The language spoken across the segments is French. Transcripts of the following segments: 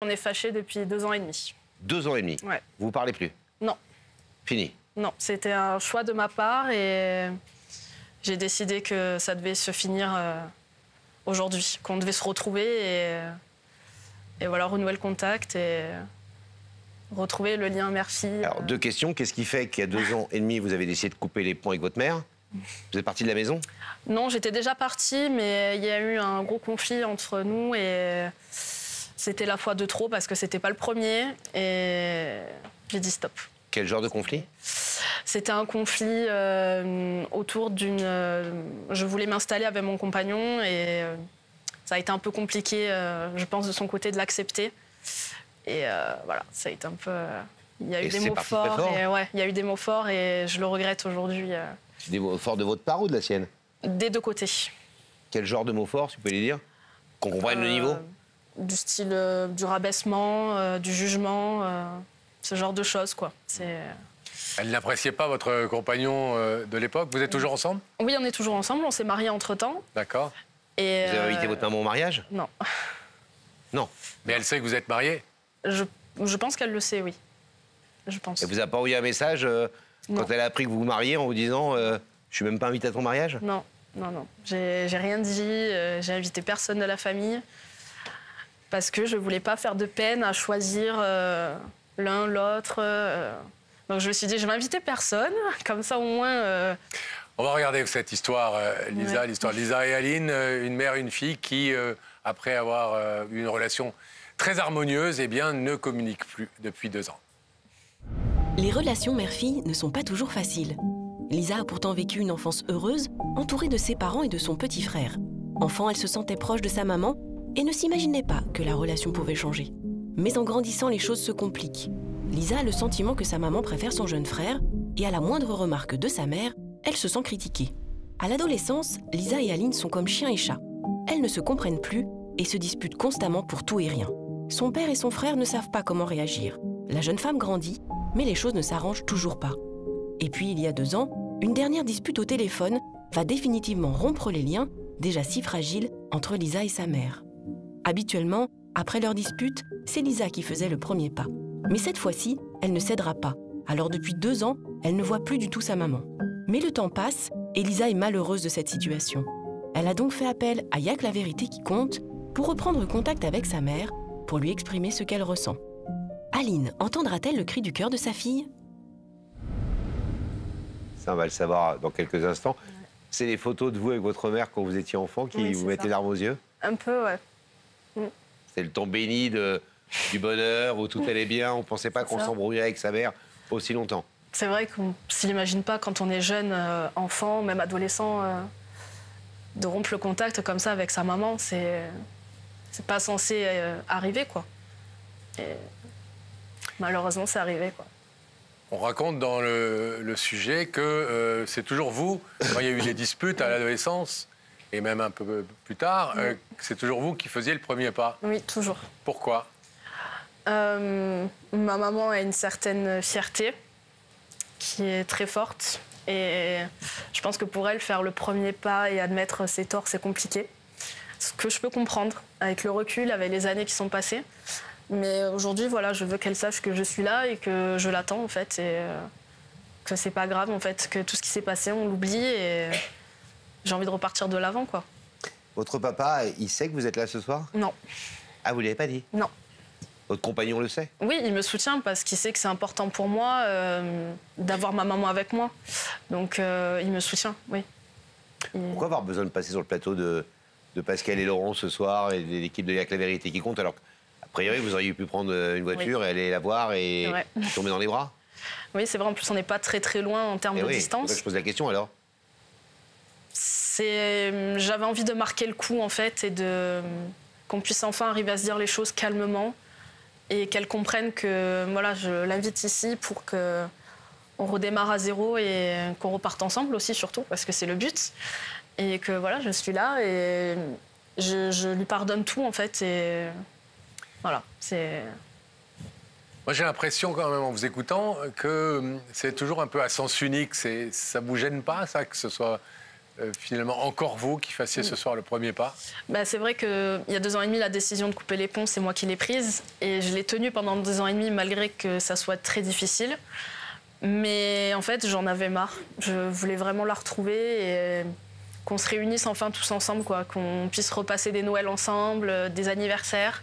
On est fâchés depuis 2 ans et demi. 2 ans et demi. Ouais. Vous parlez plus? Non. Fini? Non, c'était un choix de ma part et j'ai décidé que ça devait se finir aujourd'hui, qu'on devait se retrouver et voilà, renouer le contact et retrouver le lien mère-fille. Alors, 2 questions. Qu'est-ce qui fait qu'il y a 2 ans et demi, vous avez décidé de couper les ponts avec votre mère? Vous êtes partie de la maison? Non, j'étais déjà partie, mais il y a eu un gros conflit entre nous et c'était la fois de trop parce que c'était pas le premier et j'ai dit stop. Quel genre de conflit? C'était un conflit autour d'une... je voulais m'installer avec mon compagnon et ça a été un peu compliqué, je pense, de son côté de l'accepter. Et voilà, ça a été un peu... il y a eu des mots forts. Et, ouais, il y a eu des mots forts et je le regrette aujourd'hui. Des mots forts de votre part ou de la sienne? Des 2 côtés. Quel genre de mots forts, si vous pouvez les dire? Qu'on comprenne le niveau? Du style du rabaissement, du jugement, ce genre de choses, quoi. Elle n'appréciait pas votre compagnon de l'époque. Vous êtes toujours ensemble? Oui, on est toujours ensemble. On s'est mariés entre-temps. D'accord. Et vous avez invité votre maman au mariage? Non. Non. Mais elle sait que vous êtes mariés? Je pense qu'elle le sait, oui. Je pense. Elle vous a pas envoyé un message quand elle a appris que vous vous mariez en vous disant je suis même pas invité à ton mariage? Non, non, non. J'ai rien dit. J'ai invité personne de la famille parce que je voulais pas faire de peine à choisir l'un, l'autre. Donc je me suis dit, je vais inviter personne, comme ça au moins... On va regarder cette histoire, Lisa, ouais. L'histoire de Lisa et Aline, une mère et une fille qui, après avoir eu une relation très harmonieuse, eh bien, ne communiquent plus depuis 2 ans. Les relations mère-fille ne sont pas toujours faciles. Lisa a pourtant vécu une enfance heureuse, entourée de ses parents et de son petit frère. Enfant, elle se sentait proche de sa maman et ne s'imaginait pas que la relation pouvait changer. Mais en grandissant, les choses se compliquent. Lisa a le sentiment que sa maman préfère son jeune frère et à la moindre remarque de sa mère, elle se sent critiquée. À l'adolescence, Lisa et Aline sont comme chien et chat. Elles ne se comprennent plus et se disputent constamment pour tout et rien. Son père et son frère ne savent pas comment réagir. La jeune femme grandit, mais les choses ne s'arrangent toujours pas. Et puis, il y a 2 ans, une dernière dispute au téléphone va définitivement rompre les liens, déjà si fragiles, entre Lisa et sa mère. Habituellement, après leur dispute, c'est Lisa qui faisait le premier pas. Mais cette fois-ci, elle ne cédera pas. Alors depuis 2 ans, elle ne voit plus du tout sa maman. Mais le temps passe et Lisa est malheureuse de cette situation. Elle a donc fait appel à Y'a que la vérité qui compte pour reprendre contact avec sa mère, pour lui exprimer ce qu'elle ressent. Aline entendra-t-elle le cri du cœur de sa fille? Ça, on va le savoir dans quelques instants. C'est les photos de vous avec votre mère quand vous étiez enfant qui vous mettent les larmes aux yeux? Un peu, ouais. C'est le temps béni du bonheur, où tout allait bien. On ne pensait pas qu'on s'embrouillait avec sa mère aussi longtemps. C'est vrai qu'on ne s'imagine pas quand on est jeune, enfant, même adolescent, de rompre le contact comme ça avec sa maman. C'est pas censé arriver, quoi. Et malheureusement, c'est arrivé, quoi. On raconte dans le sujet que c'est toujours vous, quand il y a eu des disputes à l'adolescence, et même un peu plus tard, c'est toujours vous qui faisiez le premier pas. Oui, toujours. Pourquoi? Ma maman a une certaine fierté qui est très forte. Et je pense que pour elle, faire le premier pas et admettre ses torts, c'est compliqué. Ce que je peux comprendre, avec le recul, avec les années qui sont passées. Mais aujourd'hui, voilà, je veux qu'elle sache que je suis là et que je l'attends, en fait. Et que c'est pas grave, en fait, que tout ce qui s'est passé, on l'oublie. Et j'ai envie de repartir de l'avant, quoi. Votre papa, il sait que vous êtes là ce soir? Non. Ah, vous ne l'avez pas dit? Non. Votre compagnon le sait? Oui, il me soutient parce qu'il sait que c'est important pour moi d'avoir ma maman avec moi. Donc, il me soutient, oui. Pourquoi avoir besoin de passer sur le plateau de Pascal et Laurent ce soir et de l'équipe de Y'a que la vérité qui compte, alors qu'a priori, vous auriez pu prendre une voiture et aller la voir et tomber dans les bras? Oui, c'est vrai. En plus, on n'est pas très, très loin en termes de distance. Je pose la question, alors. J'avais envie de marquer le coup, en fait, et qu'on puisse enfin arriver à se dire les choses calmement et qu'elle comprenne que voilà, je l'invite ici pour qu'on redémarre à zéro et qu'on reparte ensemble aussi, surtout, parce que c'est le but. Et que voilà, je suis là et je lui pardonne tout, en fait. Et voilà, c'est... Moi, j'ai l'impression, quand même, en vous écoutant, que c'est toujours un peu à sens unique. Ça ne vous gêne pas, ça, que ce soit finalement encore vous qui fassiez ce soir le premier pas? Bah, c'est vrai qu'il y a 2 ans et demi, la décision de couper les ponts, c'est moi qui l'ai prise. Et je l'ai tenue pendant 2 ans et demi, malgré que ça soit très difficile. Mais en fait, j'en avais marre. Je voulais vraiment la retrouver et qu'on se réunisse enfin tous ensemble, quoi. Qu'on puisse repasser des Noëls ensemble, des anniversaires.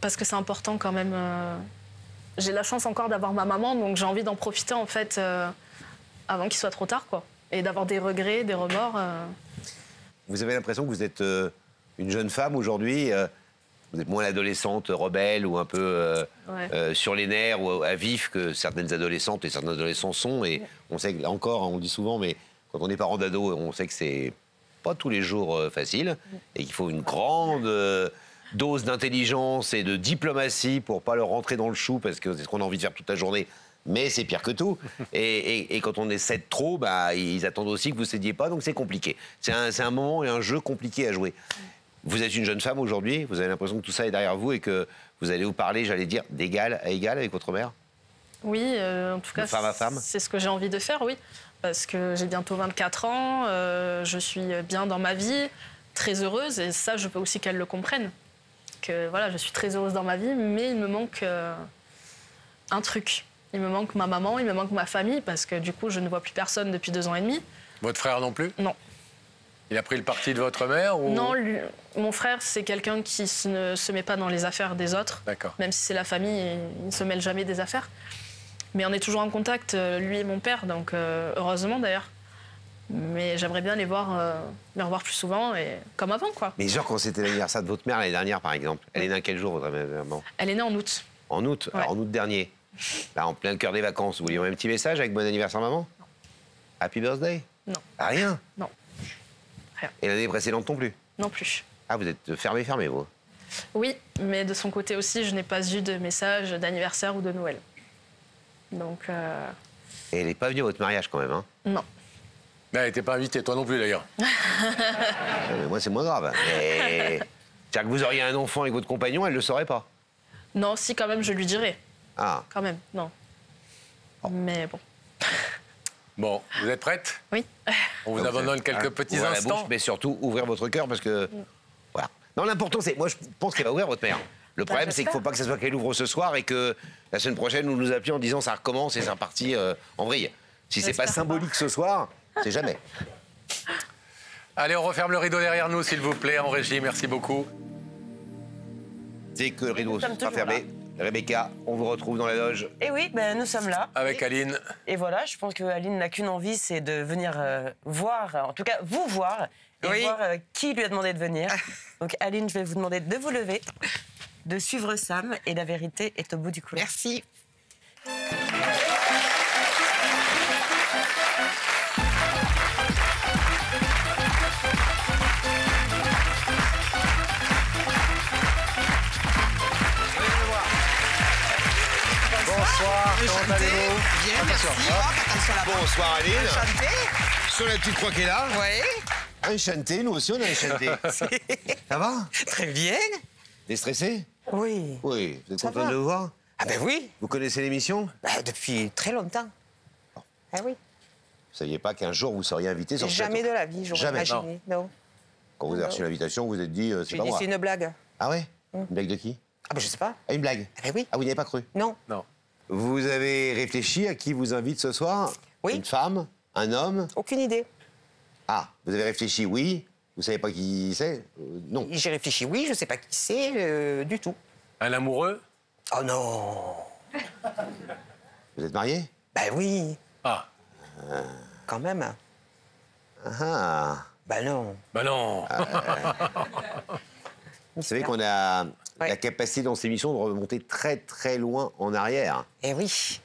Parce que c'est important quand même. J'ai la chance encore d'avoir ma maman, donc j'ai envie d'en profiter en fait avant qu'il soit trop tard, quoi. Et d'avoir des regrets, des remords. Vous avez l'impression que vous êtes une jeune femme aujourd'hui, vous êtes moins l'adolescente rebelle ou un peu sur les nerfs ou à vif que certaines adolescentes et certains adolescents sont. Et on sait que, là encore, on le dit souvent, mais quand on est parent d'ado, on sait que c'est pas tous les jours facile et qu'il faut une grande dose d'intelligence et de diplomatie pour pas leur rentrer dans le chou parce que c'est ce qu'on a envie de faire toute la journée. Mais c'est pire que tout. Et quand on essaie de trop, bah, ils attendent aussi que vous ne cédiez pas, donc c'est compliqué. C'est un moment et un jeu compliqué à jouer. Vous êtes une jeune femme aujourd'hui, vous avez l'impression que tout ça est derrière vous et que vous allez vous parler, j'allais dire, d'égal à égal avec votre mère? Oui, en tout cas, femme à femme. C'est ce que j'ai envie de faire, oui. Parce que j'ai bientôt 24 ans, je suis bien dans ma vie, très heureuse, et ça, je veux aussi qu'elle le comprenne. Que voilà, je suis très heureuse dans ma vie, mais il me manque un truc. Il me manque ma maman, il me manque ma famille, parce que du coup, je ne vois plus personne depuis 2 ans et demi. Votre frère non plus? Non. Il a pris le parti de votre mère ou... Non, mon frère, c'est quelqu'un qui ne se met pas dans les affaires des autres. D'accord. Même si c'est la famille, il ne se mêle jamais des affaires. Mais on est toujours en contact, lui et mon père, donc heureusement d'ailleurs. Mais j'aimerais bien les revoir plus souvent, et comme avant, quoi. Mais genre, quand c'était l'anniversaire de votre mère l'année dernière, par exemple, elle est née à quel jour, votre maman? Elle est née en août. En août, Ouais. alors, en août dernier. Là, en plein cœur des vacances, vous lui envoyez un petit message avec bon anniversaire, maman? Non. Happy birthday? Non. Ah, rien? Non. Rien. Et l'année précédente non plus? Non plus. Ah, vous êtes fermé, vous? Oui, mais de son côté aussi, je n'ai pas eu de message d'anniversaire ou de Noël. Donc, Et elle n'est pas venue à votre mariage, quand même, hein? non. Mais elle n'était pas invitée, toi non plus d'ailleurs. Mais moi, c'est moins grave. Mais... C'est-à-dire que vous auriez un enfant avec votre compagnon, elle ne le saurait pas? Non, si, quand même, je lui dirais. Ah. Quand même, non. Mais bon. Bon, vous êtes prête? Oui. On vous abandonne quelques petits Ouvrir la instants. bouche, mais surtout ouvrir votre cœur parce que... Voilà. Non, l'important, c'est... Moi, je pense qu'elle va ouvrir votre mère. Le problème, c'est qu'il ne faut pas que ce soit qu'elle ouvre ce soir et que la semaine prochaine, nous nous appelions en disant ça recommence et c'est reparti en vrille. Si c'est pas J'espère symbolique ce soir, c'est jamais. Allez, on referme le rideau derrière nous, s'il vous plaît, en régie. Merci beaucoup. Dès que le rideau sera fermé, Rebecca, on vous retrouve dans la loge. Et oui, ben, nous sommes là. Avec Aline. Et voilà, je pense que Aline n'a qu'une envie, c'est de venir voir, en tout cas vous voir, et Oui. voir qui lui a demandé de venir. Donc Aline, je vais vous demander de vous lever, de suivre Sam, et la vérité est au bout du couloir. Merci. Bonsoir, comment allez-vous? Bien, Attention, merci. hop. Hop, attention là-bas. Bonsoir Aline. Enchanté. Sur la petite croix qui est là. Oui. Enchanté, nous aussi on a enchanté. Ça va? Très bien. Déstressé? Oui. Oui. Vous êtes Ça content va. de le voir? Ah ben oui. Vous connaissez l'émission? Bah, depuis très longtemps. Ah oui. Vous saviez pas qu'un jour vous seriez invité sur ce Jamais plateau? de la vie, j'aurais Jamais. imaginé. Non. Quand vous avez reçu l'invitation, vous vous êtes dit, c'est J'ai pas dit moi. c'est une blague. Ah ouais? Une blague de qui? Ah ben je sais pas. Ah, une blague? Ah ben oui. Ah, vous n'y avez pas cru? Non. Non. Vous avez réfléchi à qui vous invite ce soir? Oui. Une femme? Un homme? Aucune idée. Ah, vous avez réfléchi, oui. Vous savez pas qui c'est? Non. J'ai réfléchi, oui, je sais pas qui c'est du tout. Un amoureux? Oh non. Vous êtes marié? Ben oui, Ah, quand même. Ah. Ben non. bah non. Vous savez qu'on a Ouais. la capacité dans cette émission de remonter très très loin en arrière. Eh oui.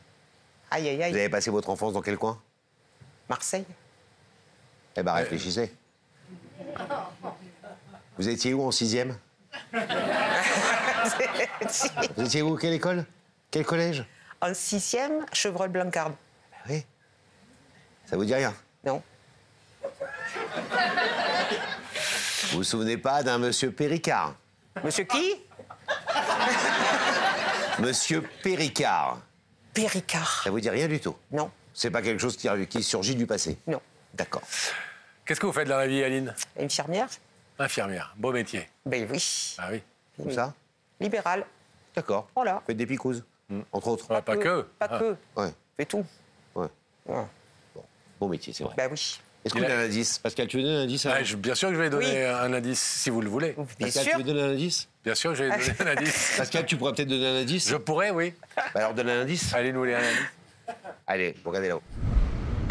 Aïe, aïe, Vous aïe. avez passé votre enfance dans quel coin? Marseille. Eh ben réfléchissez. Vous étiez où en 6e? Vous étiez où? Quelle école? Quel collège? En 6e, Chevreul-Blancarde. Oui. Ça vous dit rien? Non. Vous vous souvenez pas d'un monsieur Péricard? Monsieur qui? Monsieur Péricard. Péricard. Ça vous dit rien du tout? Non. C'est pas quelque chose qui surgit du passé? Non. D'accord. Qu'est-ce que vous faites dans la vie, Aline? Infirmière? Infirmière. Beau métier. Ben oui. Ah oui. Comme ça? Libérale. D'accord. Voilà. Vous faites des picouses, entre autres. Ouais, pas que. Pas Ah. que. Ouais. Fais tout. Ouais. Ouais. Bon métier, c'est vrai. Ben oui. Est-ce que vous Il a- donnez un indice? Pascal, tu veux donner un indice? Ah, bien sûr que je vais donner Oui. un indice, si vous le voulez. Bien Pascal, sûr. tu veux donner un indice? Bien sûr que je vais donner un indice. Pascal, tu pourrais peut-être donner un indice? Je pourrais, oui. Bah alors, donne un indice. Aline, vous voulez un indice? Allez, regardez là-haut.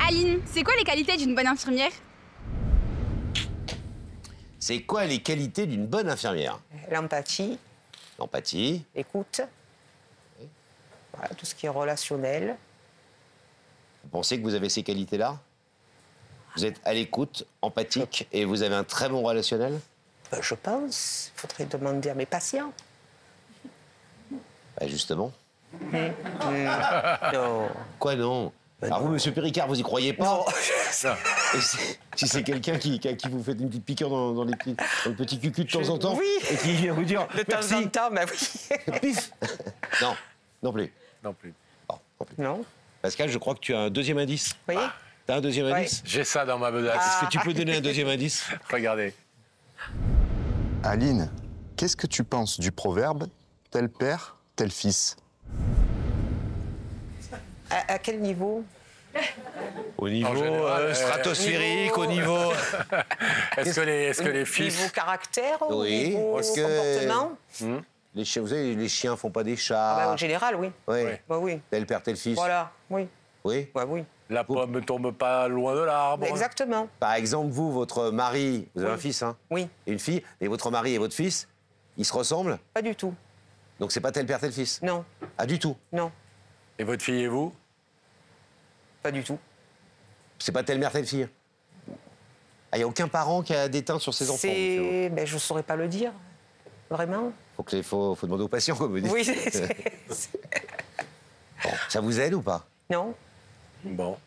Aline, c'est quoi les qualités d'une bonne infirmière? C'est quoi les qualités d'une bonne infirmière? L'empathie, L'empathie. l'écoute. Voilà, tout ce qui est relationnel. Vous pensez que vous avez ces qualités-là? Vous êtes à l'écoute, empathique, et vous avez un très bon relationnel? Ben, je pense. Il faudrait demander à mes patients. Bah justement. Non. Quoi non? Alors vous, Monsieur Péricard, vous y croyez pas? Non. Et si c'est quelqu'un qui vous fait une petite piqûre dans le petit cucu de temps en temps, Oui. et qui vient vous dire De temps merci, en temps, ben oui. pif. Non, non plus. Non plus. Bon, non plus. Non. Pascal, je crois que tu as un deuxième indice. Vous voyez? T'as un deuxième Ouais. indice? J'ai ça dans ma bedace. Est-ce que tu peux donner un deuxième indice? Regardez. Aline, qu'est-ce que tu penses du proverbe « tel père, tel fils » À quel niveau? Au niveau général, stratosphérique, niveau- au niveau... Est-ce que les Niveau fils... caractère ou Oui, niveau parce que- comportement? Les chiens, vous savez, les chiens font pas des Ah chats. ben, en général, oui. Oui. Ouais. Bah oui. Tel père, tel fils. Voilà, oui. Oui. Ouais, oui. La pomme ne tombe pas loin de l'arbre. Exactement. Par exemple, vous, votre mari, vous avez un fils, hein, Oui. et une fille, et votre mari et votre fils, ils se ressemblent, Pas du tout. donc c'est pas tel père, tel fils. Non. Ah, du tout. Non. Et votre fille et vous? Pas du tout. C'est pas tel mère, telle fille. Ah, il n'y a aucun parent qui a des teintes sur ses enfants. monsieur. Ben, je saurais pas le dire. Vraiment. Faut demander aux patients, comme vous dites. Oui. Bon, ça vous aide ou pas? Non. Bon.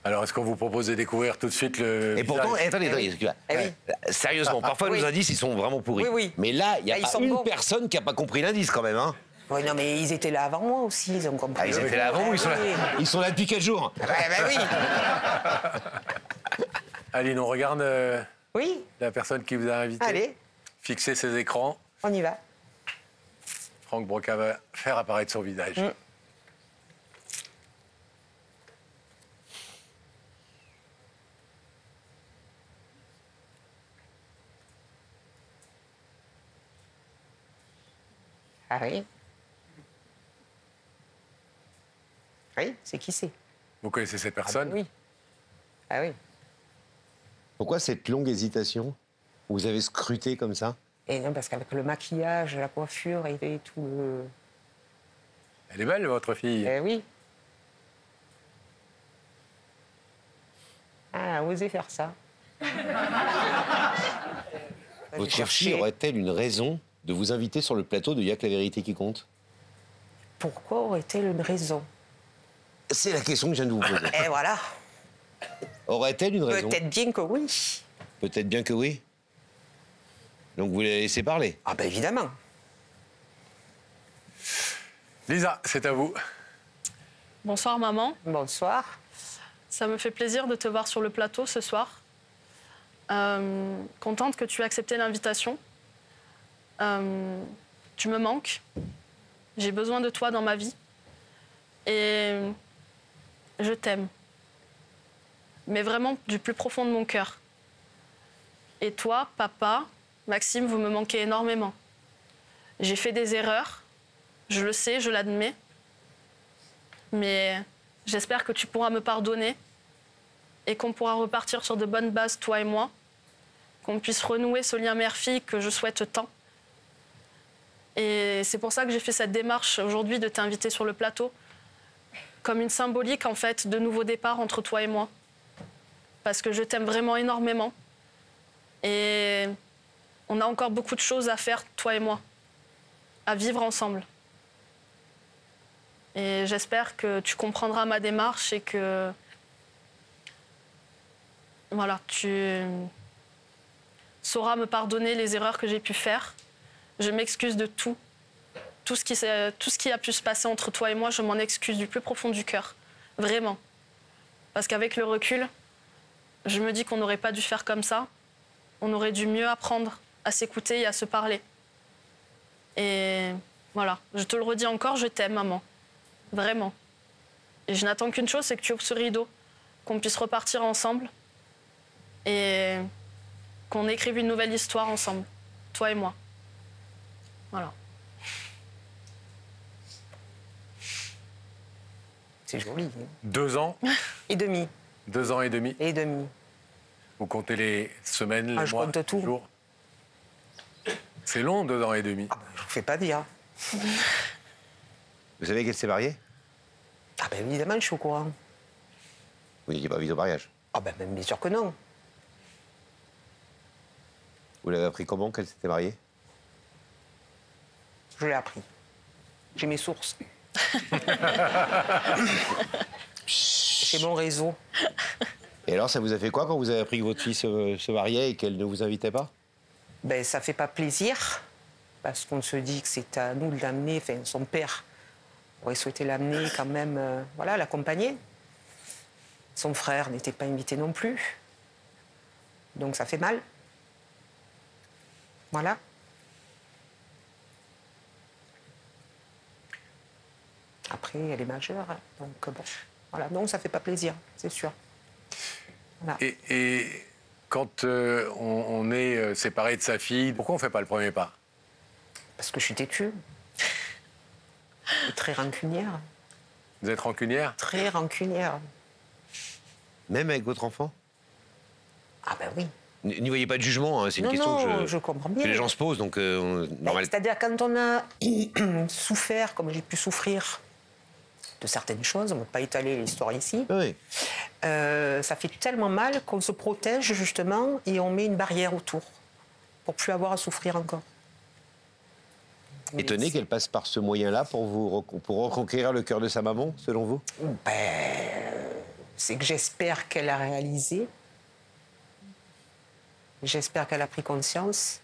Alors, est-ce qu'on vous propose de découvrir tout de suite le... Et pourtant, visage attendez, excusez-moi. Eh oui. Sérieusement, parfois oui. nos indices, ils sont vraiment pourris. Oui, oui. Mais là, il n'y a Ah, ils pas sont une bons. personne qui n'a pas compris l'indice quand même. Hein. Oui, non, mais ils étaient là avant moi aussi, ils ont compris. Ah, ils étaient là avant ou ils sont là, Oui. ils sont là depuis 4 jours? Ouais, ben oui. Aline, on regarde Oui, la personne qui vous a invité. allez, Fixez ses écrans. on y va. Franck Broca va faire apparaître son visage. Ah oui. Oui, c'est qui c'est? Vous connaissez cette Ah personne? ben oui. Ah oui. Pourquoi cette longue hésitation? Vous avez scruté comme ça? Et non, parce qu'avec le maquillage, la coiffure et tout le... Elle est belle, votre fille. Eh oui. Ah, osez faire ça. Votre fille aurait-elle une raison de vous inviter sur le plateau de Y'a que la vérité qui compte? Pourquoi aurait-elle une raison? C'est la question que je viens de vous poser. Et voilà. Aurait-elle une raison? Peut-être bien que oui. Peut-être bien que oui. Donc vous la laissez parler. Ah ben évidemment. Lisa, c'est à vous. Bonsoir maman, Bonsoir. ça me fait plaisir de te voir sur le plateau ce soir. Contente que tu aies accepté l'invitation. Tu me manques. J'ai besoin de toi dans ma vie. Et je t'aime. Mais vraiment du plus profond de mon cœur. Et toi, papa, Maxime, vous me manquez énormément. J'ai fait des erreurs. Je le sais, je l'admets. Mais j'espère que tu pourras me pardonner et qu'on pourra repartir sur de bonnes bases, toi et moi. Qu'on puisse renouer ce lien mère-fille que je souhaite tant. Et c'est pour ça que j'ai fait cette démarche aujourd'hui de t'inviter sur le plateau, comme une symbolique en fait de nouveau départ entre toi et moi. Parce que je t'aime vraiment énormément. Et on a encore beaucoup de choses à faire, toi et moi, à vivre ensemble. Et j'espère que tu comprendras ma démarche et que voilà, tu sauras me pardonner les erreurs que j'ai pu faire. Je m'excuse de tout. Tout ce qui a pu se passer entre toi et moi, je m'en excuse du plus profond du cœur. Vraiment. Parce qu'avec le recul, je me dis qu'on n'aurait pas dû faire comme ça. On aurait dû mieux apprendre à s'écouter et à se parler. Et voilà, je te le redis encore, je t'aime, maman. Vraiment. Et je n'attends qu'une chose, c'est que tu ouvres ce rideau, qu'on puisse repartir ensemble et qu'on écrive une nouvelle histoire ensemble, toi et moi. Voilà. C'est joli. 2 ans, Et demi. 2 ans et demi. Et demi. Vous comptez les semaines, les je mois, compte tout. les jours. C'est long, 2 ans et demi. Ah, je vous fais pas dire. Vous savez qu'elle s'est mariée? Ah ben évidemment, je suis au courant. Vous n'étiez pas vite au mariage. Ah ben bien sûr que non. Vous l'avez appris comment qu'elle s'était mariée? Je l'ai appris. J'ai mes sources. J'ai mon réseau. Et alors, ça vous a fait quoi quand vous avez appris que votre fille se mariait et qu'elle ne vous invitait pas? Ben ça fait pas plaisir, parce qu'on se dit que c'est à nous de l'amener, enfin son père aurait souhaité l'amener quand même, voilà, l'accompagner. Son frère n'était pas invité non plus. Donc ça fait mal. Voilà. Après, elle est majeure, hein, donc bon. Voilà, donc ça fait pas plaisir, c'est sûr. Voilà. Et quand on est séparé de sa fille, pourquoi on ne fait pas le premier pas? Parce que je suis têtue. Et très rancunière. Vous êtes rancunière? Très rancunière. Même avec votre enfant? Ah ben oui. N'y voyez pas de jugement, hein, c'est une question que je comprends bien. les gens se posent, donc normal. C'est-à-dire quand on a souffert, comme j'ai pu souffrir, de certaines choses, on ne va pas étaler l'histoire ici, Oui. ça fait tellement mal qu'on se protège justement et on met une barrière autour pour plus avoir à souffrir encore. Étonné qu'elle passe par ce moyen-là pour reconquérir le cœur de sa maman, selon vous? C'est que j'espère qu'elle a réalisé. J'espère qu'elle a pris conscience.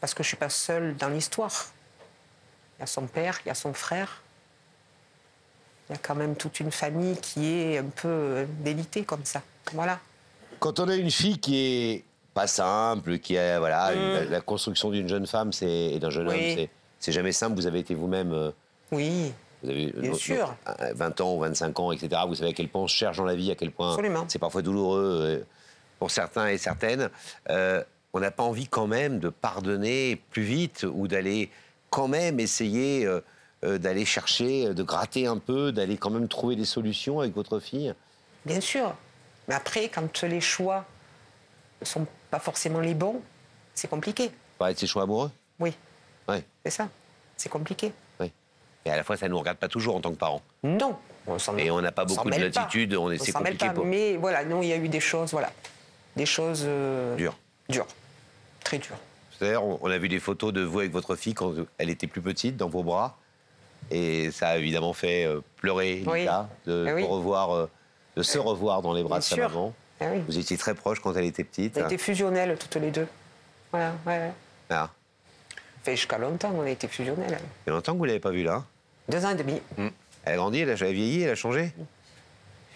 Parce que je ne suis pas seule dans l'histoire. Il y a son père, il y a son frère. Il y a quand même toute une famille qui est un peu délitée comme ça. Voilà. Quand on a une fille qui est pas simple, qui a voilà, la construction d'une jeune femme et d'un jeune homme, c'est jamais simple. Vous avez été vous-même. Oui. Vous avez bien sûr. 20 ans ou 25 ans, etc. Vous savez à quel point on se cherche dans la vie, à quel point c'est parfois douloureux pour certains et certaines. On n'a pas envie quand même de pardonner plus vite ou d'aller quand même essayer d'aller chercher, de gratter un peu, d'aller quand même trouver des solutions avec votre fille? Bien sûr. Mais après, quand les choix ne sont pas forcément les bons, c'est compliqué. Parler de ses choix amoureux? Oui. Oui. C'est ça. C'est compliqué. Oui. Et à la fois, ça ne nous regarde pas toujours en tant que parents. Non. Et on n'a pas beaucoup de latitude, c'est compliqué pour... Mais voilà, non, il y a eu des choses, voilà. Des choses... Dures. Dures. Très dures. D'ailleurs, on a vu des photos de vous avec votre fille quand elle était plus petite, dans vos bras. Et ça a évidemment fait pleurer Lisa de se revoir dans les bras de sa maman. Oui. Vous étiez très proches quand elle était petite. On était fusionnelles toutes les deux. Voilà, ouais. Ah. Fait jusqu'à longtemps, on a été fusionnelles. Il y a longtemps que vous ne l'avez pas vue, là? 2 ans et demi. Elle a grandi, elle a vieilli, elle a changé?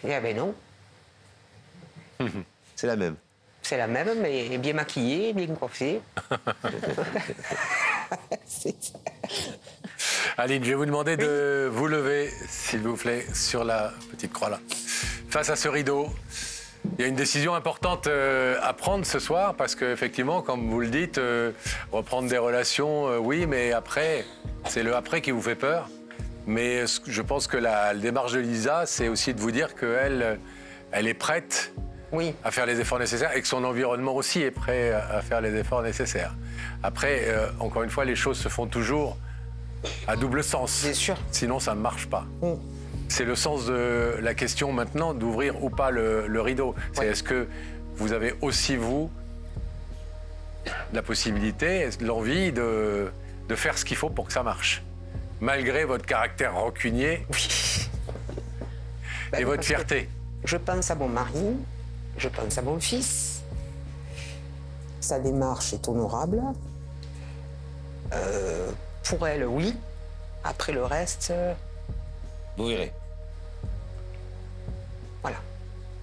Eh ben non. C'est la même. C'est la même, mais bien maquillée, bien coiffée. Aline, je vais vous demander de vous lever, s'il vous plaît, sur la petite croix là. Face à ce rideau, il y a une décision importante à prendre ce soir, parce qu'effectivement, comme vous le dites, reprendre des relations, oui, mais après, c'est le après qui vous fait peur. Mais je pense que la démarche de Lisa, c'est aussi de vous dire qu'elle est prête à faire les efforts nécessaires et que son environnement aussi est prêt à faire les efforts nécessaires. Après, encore une fois, les choses se font toujours à double sens. Bien sûr. Sinon, ça ne marche pas. C'est le sens de la question maintenant d'ouvrir ou pas le rideau. C'est est-ce que vous avez aussi, vous, la possibilité, l'envie de faire ce qu'il faut pour que ça marche, malgré votre caractère rancunier et votre fierté. Je pense à mon mari, je pense à mon fils. Sa démarche est honorable. Pour elle, oui. Après le reste... Vous verrez. Voilà.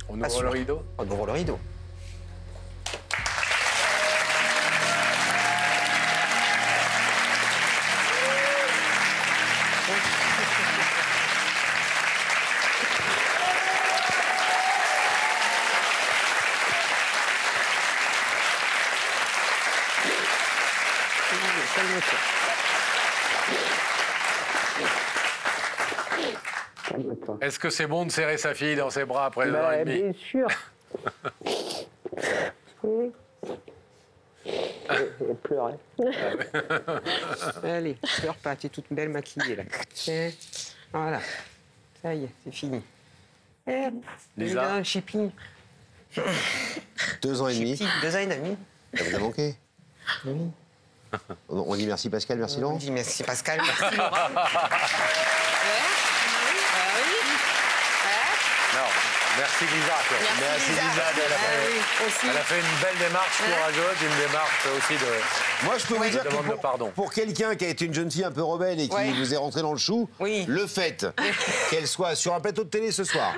On Pas ouvre sûr. le rideau. On ouvre le rideau. Calme-toi. Calme-toi. Est-ce que c'est bon de serrer sa fille dans ses bras après 2 ans et demi? Bien sûr. Oui. Elle pleurait. Allez, pleure pas, tu es toute belle maquillée là. Tiens, voilà, ça y est, c'est fini. Lisa. Chippy. 2 ans et demi. Chippy, 2 ans et demi. Ça vous a manqué? Oui. On dit merci Pascal, merci On Laurent. dit merci Pascal, merci Laurent. Non, merci Lisa. quoi. Merci Lisa. Elle a fait une belle démarche courageuse, une démarche aussi de... Moi, je peux vous dire demande que le pardon. pour quelqu'un qui a été une jeune fille un peu rebelle et qui Ouais. vous est rentré dans le chou, Oui. le fait qu'elle soit sur un plateau de télé ce soir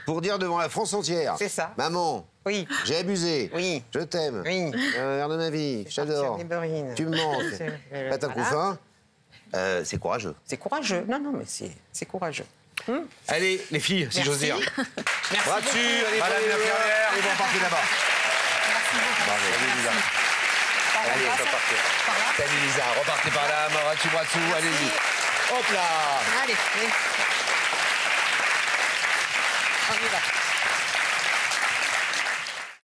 pour dire devant la France entière, C'est ça. Maman, Oui. j'ai abusé, Oui. je t'aime, Oui. mère de ma vie, je t'adore, Partir des berrines. tu me manques, pas ta Voilà. couffin, c'est courageux. C'est courageux. Non, non, mais c'est courageux. Allez, les filles, si j'ose dire. Merci Bras dessus, allez, Madame prenez-le, l'infirmière. et vous repartez là-bas. Salut Lisa. Allez, on peut partir. salut Lisa, repartez par là, bras dessous, allez-y. Hop là. Allez, allez. On y va.